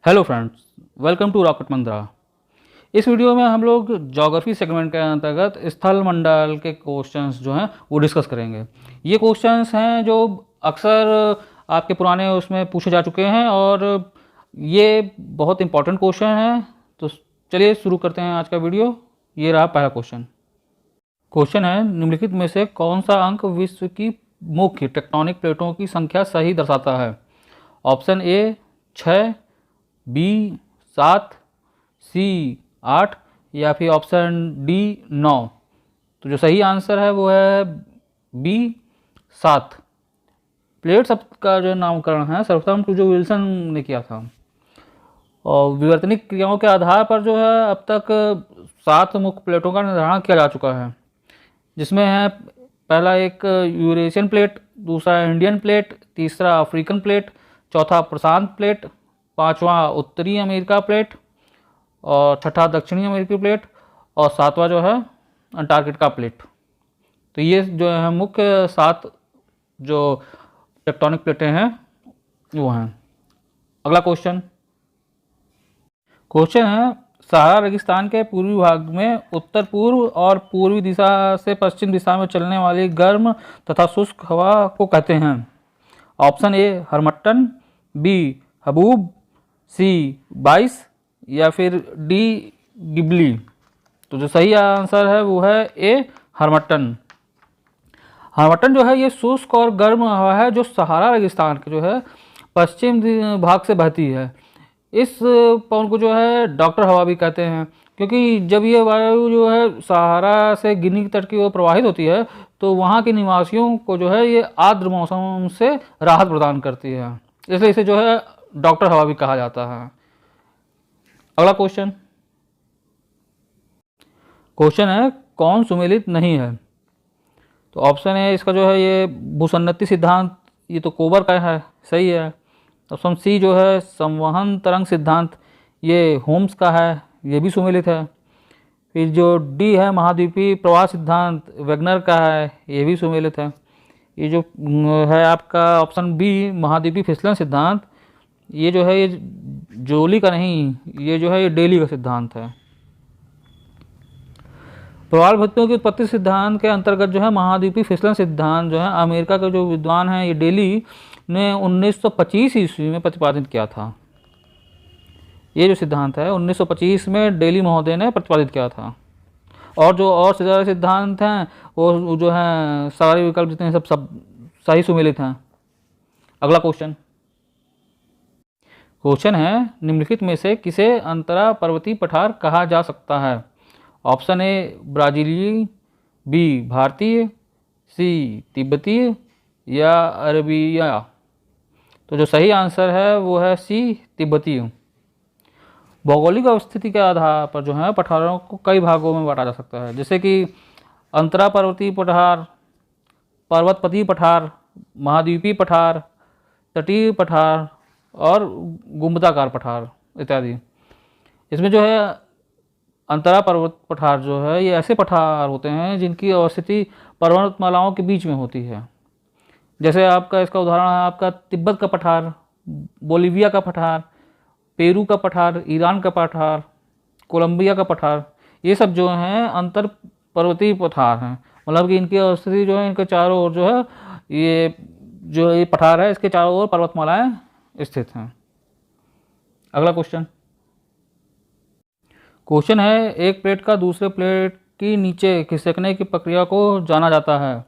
Hello friends, welcome to Rocket Mantra. इस video में हम लोग ज्योग्राफी सेगमेंट के अंतर्गत स्थल मंडल के क्वेश्चंस जो हैं वो डिस्कस करेंगे। ये क्वेश्चंस हैं जो अक्सर आपके पुराने उसमें पूछे जा चुके हैं और ये बहुत इंपॉर्टेंट क्वेश्चन है। तो चलिए शुरू करते हैं आज का वीडियो। ये रहा पहला क्वेश्चन। क्वेश्चन है, निम्नलिखित में से कौन सा अंक विश्व की मुख्य टेक्टोनिक प्लेटों की संख्या सही दर्शाता है? ऑप्शन ए 6, बी 7, सी 8 या फिर ऑप्शन डी 9। तो जो सही आंसर है वो है बी 7। प्लेट शब्द का जो नामकरण है सर्वप्रथम जो विल्सन ने किया था और विवर्तनिक क्रियाओं के आधार पर जो है अब तक 7 मुख्य प्लेटों का निर्धारण किया जा चुका है, जिसमें है पहला एक यूरेशियन प्लेट, दूसरा इंडियन प्लेट, तीसरा अफ्रीकन प्लेट, चौथा प्रशांत प्लेट, पांचवा उत्तरी अमेरिका प्लेट और छठा दक्षिणी अमेरिकी प्लेट और सातवां जो है अंटार्कटिका प्लेट। तो ये जो है मुख्य 7 जो टेक्टोनिक प्लेटें हैं वो हैं। अगला क्वेश्चन है, सहारा रेगिस्तान के पूर्वी भाग में उत्तर पूर्व और पूर्वी दिशा से पश्चिम दिशा में चलने वाली गर्म तथा शुष्क हवा को कहते हैं? Option A harmattan, B haboob, C 22 या फिर डी गिबली। तो जो सही आंसर है वो है ए हरमट्टन। हरमट्टन जो है ये शुष्क और गर्म हवा है जो सहारा रेगिस्तान के जो है पश्चिम भाग से बहती है। इस पवन को जो है डॉक्टर हवा भी कहते हैं, क्योंकि जब ये वायु जो है सहारा से गिनी तट की ओर प्रवाहित होती है तो वहाँ के निवासियों को जो है ये आर्द्र मौसम से राहत प्रदान करती है, इसलिए इसे जो है डॉक्टर हवा भी कहा जाता है। अगला क्वेश्चन है, कौन सुमेलित नहीं है? तो ऑप्शन है इसका जो है ये भूसन्नति सिद्धांत, ये तो कोबर का है, सही है। ऑप्शन सी जो है संवहन तरंग सिद्धांत, ये होम्स का है, ये भी सुमेलित है। फिर जो डी है महाद्वीपीय प्रवाह सिद्धांत, वेगनर का है, ये भी सुमेलित है। ये जो है आपका ऑप्शन बी महाद्वीपीय फिसलन सिद्धांत, ये जो है ये जोली का नहीं, ये जो है ये डेली का सिद्धांत है। प्रवाल भट्टियों की उत्पत्ति सिद्धांत के अंतर्गत जो है महाद्वीपीय फिसलन सिद्धांत जो है अमेरिका के जो विद्वान हैं ये डेली ने 1925 ईस्वी में प्रतिपादित किया था। ये जो सिद्धांत है 1925 में डेली महोदय ने प्रतिपादित किया था। और जो और से ज़्यादा सिद्धांत हैं वो जो हैं सारे विकल्प जितने सब सही सुमेलित हैं। अगला क्वेश्चन है, निम्नलिखित में से किसे अंतरा पर्वतीय पठार कहा जा सकता है? ऑप्शन ए ब्राजीली, बी भारतीय, सी तिब्बतीय या अरबिया। तो जो सही आंसर है वो है सी तिब्बतीय। भौगोलिक अवस्थिति के आधार पर जो है पठारों को कई भागों में बांटा जा सकता है, जैसे कि अंतरा पर्वतीय पठार, पर्वतपतीय पठार, महाद्वीपीय पठार, तटीय पठार और गुंबदाकार पठार इत्यादि। इसमें जो है अंतरा पर्वत पठार जो है ये ऐसे पठार होते हैं जिनकी अवस्थिति पर्वतमालाओं के बीच में होती है। जैसे आपका इसका उदाहरण है आपका तिब्बत का पठार, बोलिविया का पठार, पेरू का पठार, ईरान का पठार, कोलंबिया का पठार। ये सब जो हैं अंतर पर्वतीय पठार हैं, मतलब कि इनकी अवस्थिति जो है इनके चारों ओर जो है ये पठार है इसके चारों ओर पर्वतमालाएं स्थित हैं। अगला क्वेश्चन है, एक प्लेट का दूसरे प्लेट की नीचे खिसकने की प्रक्रिया को जाना जाता है?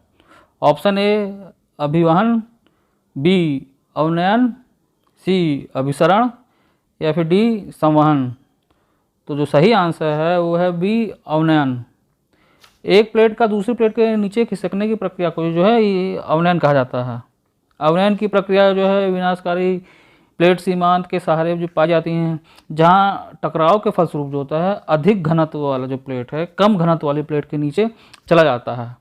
ऑप्शन ए अभिवहन, बी अवनयन, सी अभिसरण या फिर डी संवहन। तो जो सही आंसर है वो है बी अवनयन। एक प्लेट का दूसरी प्लेट के नीचे खिसकने की प्रक्रिया को जो है ये अवनयन कहा जाता है। अवनयन की प्रक्रिया जो है विनाशकारी प्लेट सीमांत के सहारे जो पाई जाती हैं, जहां टकराव के फलस्वरूप जो होता है अधिक घनत्व वाला जो प्लेट है कम घनत्व वाली प्लेट के नीचे चला जाता है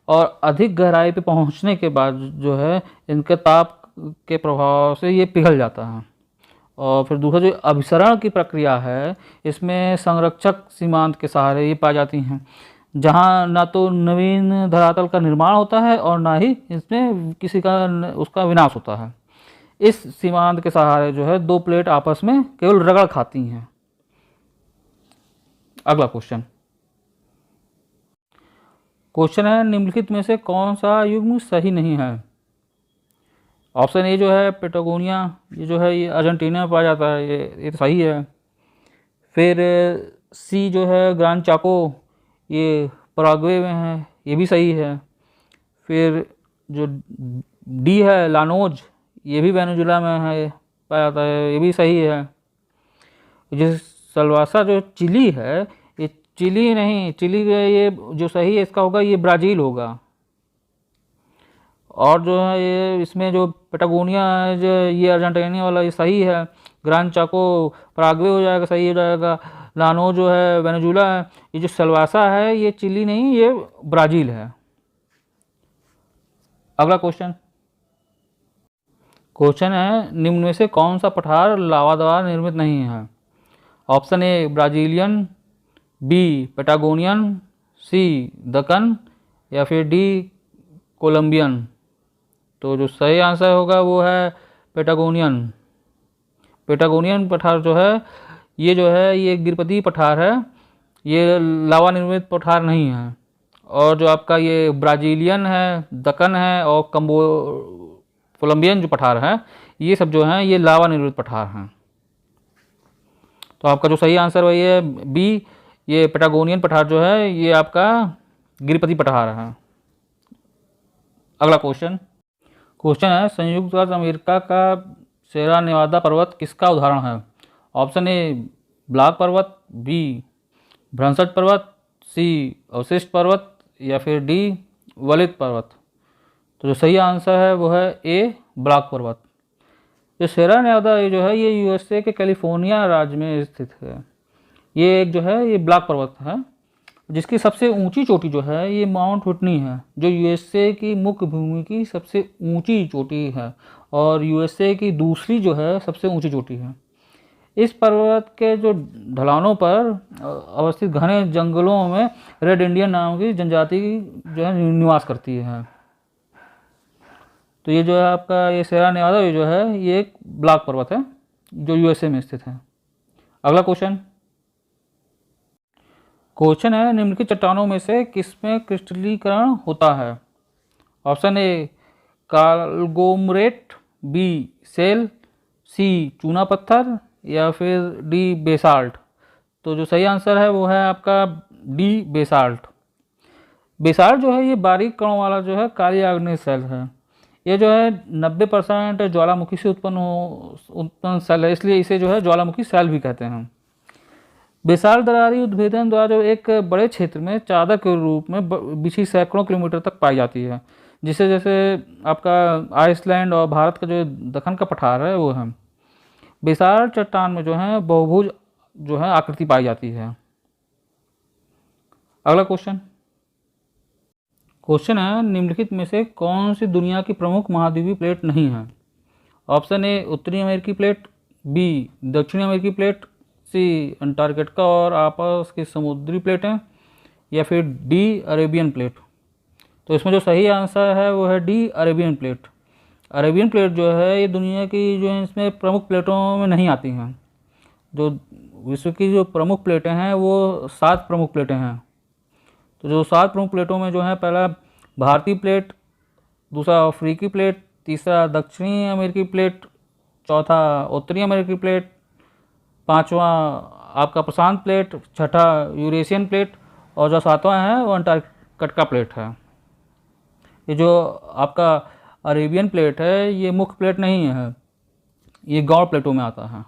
और अधिक गहराई पे पहुंचने के बाद जो है इनके ताप के प्रभाव से ये पिघल जाता है। और फिर दूसरा जो अभिसरण की प्रक्रिया है इसमें संरक्षक सीमांत के सहारे ये पाई जाती हैं, जहाँ ना तो नवीन धरातल का निर्माण होता है और ना ही इसमें किसी का उसका विनाश होता है। इस सीमांत के सहारे जो है दो प्लेट आपस में केवल रगड़ खाती हैं। अगला क्वेश्चन है निम्नलिखित में से कौन सा युग्म सही नहीं है। ऑप्शन ए जो है पेटागोनिया, ये जो है ये अर्जेंटीना में पाया जाता है, ये तो सही है। फिर सी जो है ग्रांड चाको, ये पराग्वे में है, ये भी सही है। फिर जो डी है लानोज, ये भी वेनेजुला में है पाया जाता है, ये भी सही है। जो सल्वासा जो चिली है, ये चिली नहीं, चिली ये जो सही है इसका होगा ये ब्राज़ील होगा। और जो है ये इसमें जो पेटागोनिया है जो ये अर्जेंटीना वाला ये सही है। ग्रांड चाको पराग्वे हो जाएगा, सही हो जाएगा। लानो जो है वेनेजुला है। ये जो सल्वासा है ये चिली नहीं, ये ब्राज़ील है। अगला क्वेश्चन है निम्न में से कौन सा पठार लावा द्वारा निर्मित नहीं है। Option A Brazilian, B Patagonian, C Deccan या फिर डी कोलंबियन। तो जो सही आंसर होगा वो है पेटागोनियन। पेटागोनियन पठार जो है ये गिरपति पठार है, ये लावा निर्मित पठार नहीं है। और जो आपका ये ब्राज़ीलियन है, दक्कन है और कोलंबियन जो पठार है, ये सब जो हैं ये लावा निर्मित पठार हैं। तो आपका जो सही आंसर वही है बी, ये पेटागोनियन पठार जो है ये आपका गिरपति पठार है। अगला क्वेश्चन है संयुक्त राज्य अमेरिका का सेरा नेवादा पर्वत किसका उदाहरण है। ऑप्शन ए ब्लैक पर्वत, बी ब्रंसट पर्वत, सी अवशिष्ट पर्वत या फिर डी वलित पर्वत। तो जो सही आंसर है वो है ए ब्लैक पर्वत। जो सेरा नेवादा ये जो है ये यूएसए के कैलिफोर्निया राज्य में स्थित है। ये एक जो है ये ब्लैक पर्वत है, जिसकी सबसे ऊंची चोटी जो है ये माउंट व्हिटनी है, जो यूएसए की मुख्य भूमि की सबसे ऊंची चोटी है और यूएसए की दूसरी जो है सबसे ऊंची चोटी है। इस पर्वत के जो ढलानों पर अवस्थित घने जंगलों में रेड इंडियन नाम की जनजाति जो है निवास करती है। तो ये जो है आपका ये सेरा नेवादा ये जो है ये एक ब्लैक पर्वत है जो यूएसए में स्थित है। अगला क्वेश्चन है निम्नलिखित चट्टानों में से किसमें क्रिस्टलीकरण होता है। ऑप्शन ए कालगोमरेट, बी सेल, सी चूना पत्थर या फिर डी बेसाल्ट। तो जो सही आंसर है वो है आपका डी बेसाल्ट। बेसाल्ट जो है ये बारीक कणों वाला जो है काली आग्नेय सेल है। ये जो है 90% ज्वालामुखी से उत्पन्न सेल है, इसलिए इसे जो है ज्वालामुखी सेल भी कहते हैं। बेसाल्ट दरारी उद्भेदन द्वारा जो एक बड़े क्षेत्र में चादर के रूप में बिछी सैकड़ों किलोमीटर तक पाई जाती है, जिसे जैसे आपका आइसलैंड और भारत का जो दक्कन का पठार है वो है। बेसाल्ट चट्टान में जो है बहुभुज जो है आकृति पाई जाती है। अगला क्वेश्चन है निम्नलिखित में से कौन सी दुनिया की प्रमुख महाद्वीपीय प्लेट नहीं है। ऑप्शन ए उत्तरी अमेरिकी प्लेट, बी दक्षिणी अमेरिकी प्लेट, सी अंटार्कटिका और आपस की समुद्री प्लेटें या फिर डी अरेबियन प्लेट। तो इसमें जो सही आंसर है वो है D Arabian plate. Arabian plate जो है ये दुनिया की जो है इसमें प्रमुख प्लेटों में नहीं आती हैं। जो विश्व की जो प्रमुख प्लेटें हैं वो 7 प्रमुख प्लेटें हैं। तो जो 7 प्रमुख प्लेटों में जो है पहला भारतीय प्लेट, दूसरा अफ्रीकी प्लेट, तीसरा दक्षिणी अमेरिकी प्लेट, चौथा उत्तरी अमेरिकी प्लेट, पांचवा आपका प्रशांत प्लेट, छठा यूरेशियन प्लेट और जो 7वां है वो अंटार्कटिका प्लेट है। ये जो आपका अरेबियन प्लेट है ये मुख्य प्लेट नहीं है, ये गौड़ प्लेटों में आता है।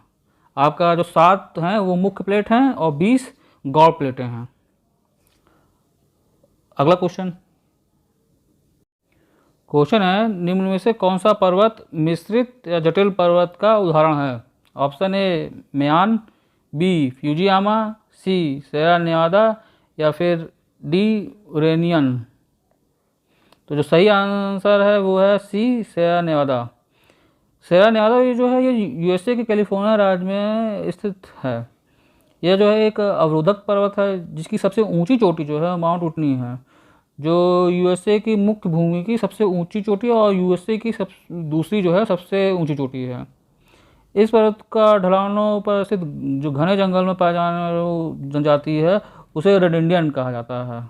आपका जो 7 हैं वो मुख्य प्लेट हैं और 20 गौड़ प्लेटें हैं। अगला क्वेश्चन है निम्न में से कौन सा पर्वत मिश्रित या जटिल पर्वत का उदाहरण है। ऑप्शन ए मेयान, बी फ्यूजियामा, सी सेरा नेवादा या फिर डी उरेनियन। तो जो सही आंसर है वो है सी सेरा नेवादा। सेरा नेवादा ये जो है ये यूएसए के कैलिफोर्निया राज्य में स्थित है। यह जो है एक अवरोधक पर्वत है जिसकी सबसे ऊंची चोटी जो है माउंट व्हिटनी है, जो यूएसए की मुख्य भूमि की सबसे ऊंची चोटी और यूएसए की दूसरी जो है सबसे ऊंची चोटी है। इस पर्वत का ढलानों पर स्थित जो घने जंगल में पाए जाने वाली जनजाति है उसे रेड इंडियन कहा जाता है।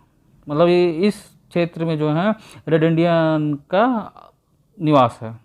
मतलब ये इस क्षेत्र में जो है रेड इंडियन का निवास है।